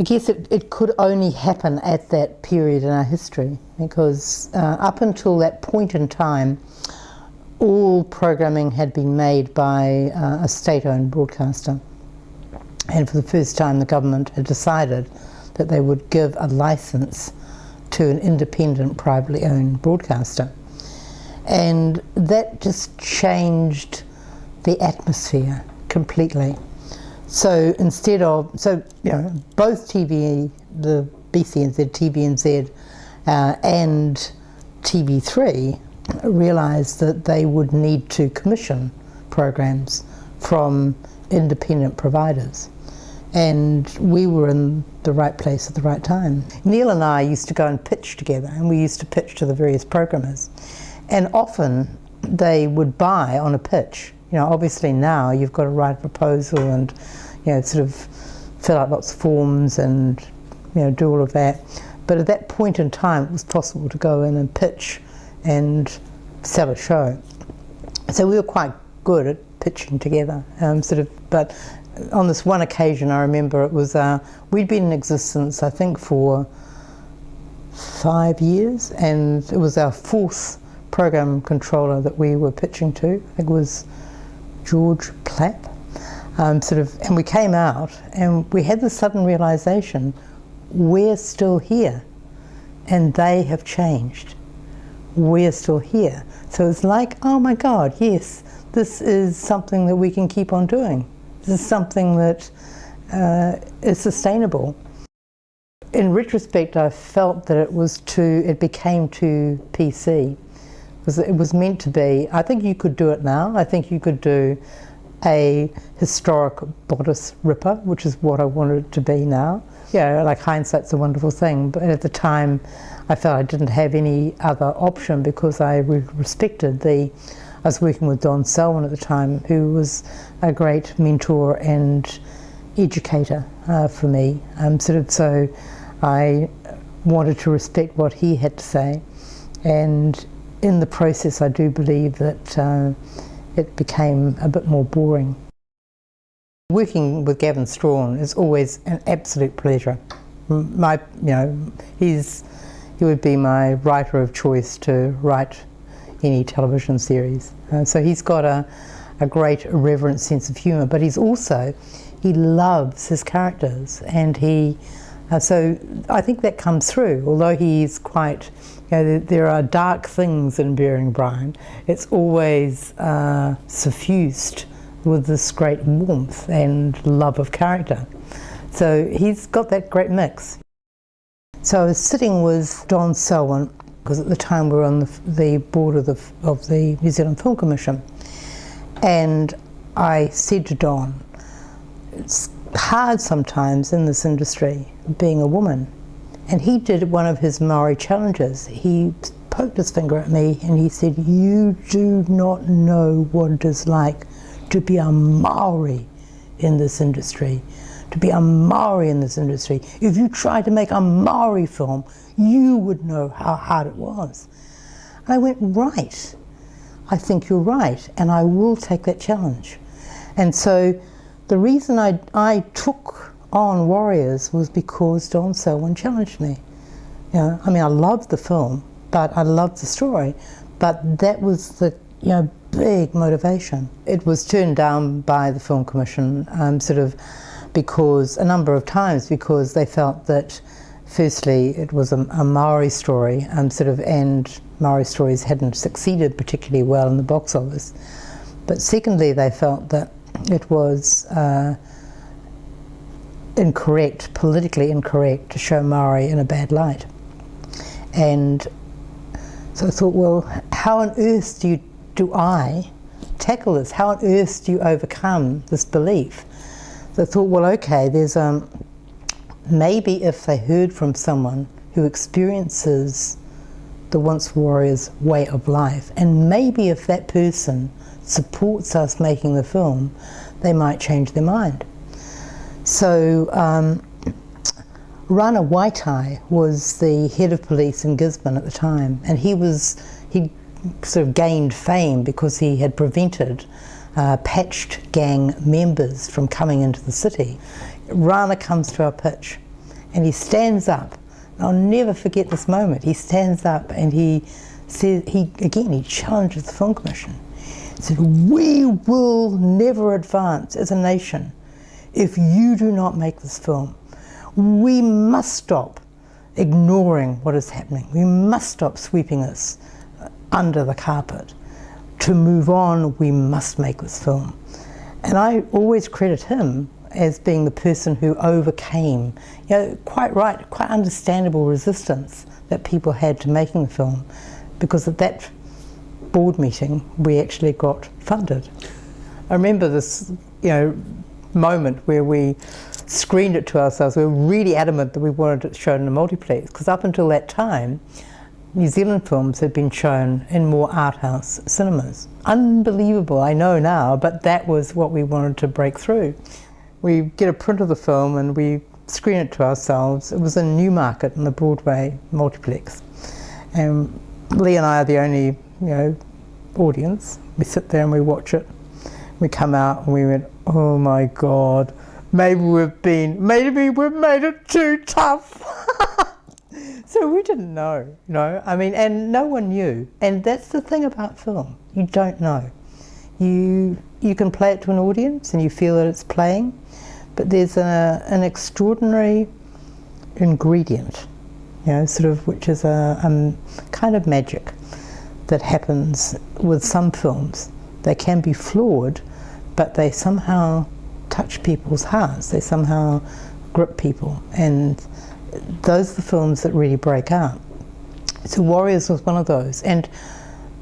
I guess it could only happen at that period in our history, because up until that point in time, all programming had been made by a state-owned broadcaster. And for the first time, the government had decided that they would give a license to an independent, privately owned broadcaster. And that just changed the atmosphere completely. So instead of, both TV, the BCNZ, TVNZ, and TV3 realised that they would need to commission programs from independent providers. And we were in the right place at the right time. Neil and I used to go and pitch together, and we used to pitch to the various programmers. And often they would buy on a pitch. Obviously now you've got to write a proposal and, sort of fill out lots of forms and, do all of that. But at that point in time, it was possible to go in and pitch and sell a show. So we were quite good at pitching together, but on this one occasion, I remember it was, we'd been in existence, I think, for 5 years, and it was our fourth program controller that we were pitching to. I think it was George Plapp. And we came out and we had the sudden realization, we're still here and they have changed. We're still here. So it's like, oh my God, yes, this is something that we can keep on doing. This is something that is sustainable. In retrospect, I felt that it became too PC. Because it was meant to be, I think you could do it now. I think you could do a historic bodice ripper, which is what I wanted it to be now. Like hindsight's a wonderful thing, but at the time I felt I didn't have any other option because I respected I was working with Don Selwyn at the time, who was a great mentor and educator for me. So I wanted to respect what he had to say, and in the process I do believe that it became a bit more boring. Working with Gavin Strawn is always an absolute pleasure. He would be my writer of choice to write any television series. So he's got a great irreverent sense of humour, but he loves his characters, and so I think that comes through. Although he's quite, there are dark things in Bearing Brian, it's always suffused with this great warmth and love of character. So he's got that great mix. So I was sitting with Don Selwyn, because at the time we were on the board of the New Zealand Film Commission, and I said to Don, it's hard sometimes in this industry being a woman. And he did one of his Maori challenges. He poked his finger at me and he said, you do not know what it is like to be a Maori in this industry. To be a Maori in this industry. If you tried to make a Maori film, you would know how hard it was. And I went, right, I think you're right, and I will take that challenge. And so the reason I took on Warriors was because Don Selwyn challenged me. I loved the film, but I loved the story, but that was the big motivation. It was turned down by the Film Commission because a number of times, because they felt that firstly it was a Maori story, and Maori stories hadn't succeeded particularly well in the box office. But secondly, they felt that it was incorrect, politically incorrect, to show Maori in a bad light. And so I thought, well, how on earth do I tackle this? How on earth do you overcome this belief? So I thought, well, okay, there's maybe if they heard from someone who experiences the Once Warriors way of life, and maybe if that person supports us making the film, they might change their mind. So Rana Waitai was the head of police in Gisborne at the time, and he sort of gained fame because he had prevented patched gang members from coming into the city. Rana comes to our pitch and he stands up. And I'll never forget this moment. He stands up and he says, he challenges the Film Commission. He said, "We will never advance as a nation if you do not make this film. We must stop ignoring what is happening. We must stop sweeping this under the carpet. To move on, we must make this film." And I always credit him as being the person who overcame, quite understandable resistance that people had to making the film, because at that board meeting we actually got funded. I remember this, moment where we screened it to ourselves. We were really adamant that we wanted it shown in a multiplex, because up until that time New Zealand films had been shown in more art house cinemas. Unbelievable, I know now, but that was what we wanted to break through. We get a print of the film and we screen it to ourselves. It was in Newmarket in the Broadway multiplex. And Lee and I are the only, audience. We sit there and we watch it. We come out and we went, "Oh my God, maybe we've made it too tough." So we didn't know, and no one knew. And that's the thing about film, you don't know. You can play it to an audience and you feel that it's playing, but there's an extraordinary ingredient, which is a kind of magic that happens with some films. They can be flawed, but they somehow touch people's hearts. They somehow grip people, and those are the films that really break out. So Warriors was one of those, and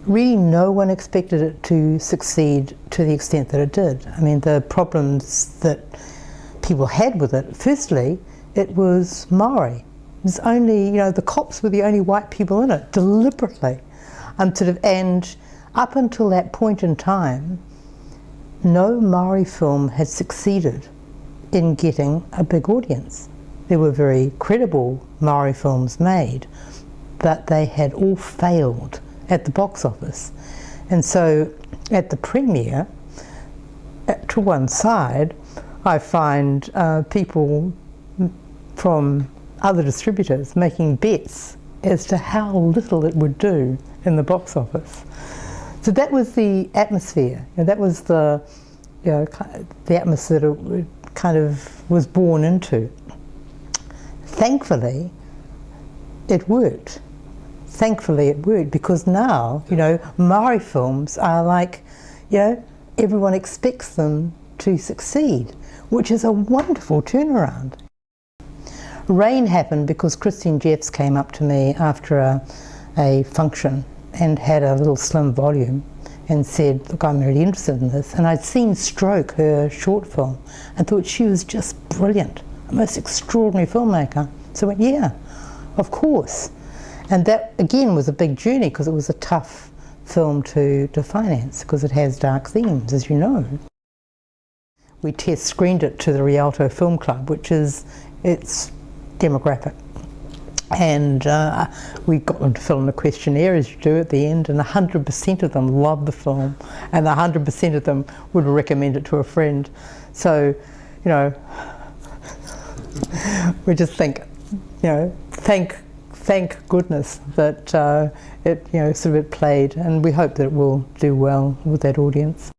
really no one expected it to succeed to the extent that it did. I mean, the problems that people had with it, firstly, it was Maori. It was only, the cops were the only white people in it, deliberately. And up until that point in time, no Maori film had succeeded in getting a big audience. There were very credible Maori films made, but they had all failed at the box office. And so at the premiere, to one side, I find people from other distributors making bets as to how little it would do in the box office. So that was the atmosphere, that was the atmosphere that it kind of was born into. Thankfully, it worked. Thankfully, it worked, because now, Maori films are like, everyone expects them to succeed, which is a wonderful turnaround. Rain happened because Christine Jeffs came up to me after a function and had a little slim volume and said, "Look, I'm really interested in this." And I'd seen Stroke, her short film, and thought she was just brilliant, a most extraordinary filmmaker. So I went, "Yeah, of course." And that, again, was a big journey, because it was a tough film to finance, because it has dark themes, as you know. We test screened it to the Rialto Film Club, which is its demographic. And we got them to fill in a questionnaire, as you do at the end, and 100% of them loved the film, and 100% of them would recommend it to a friend. So, we just think, thank goodness that it played, and we hope that it will do well with that audience.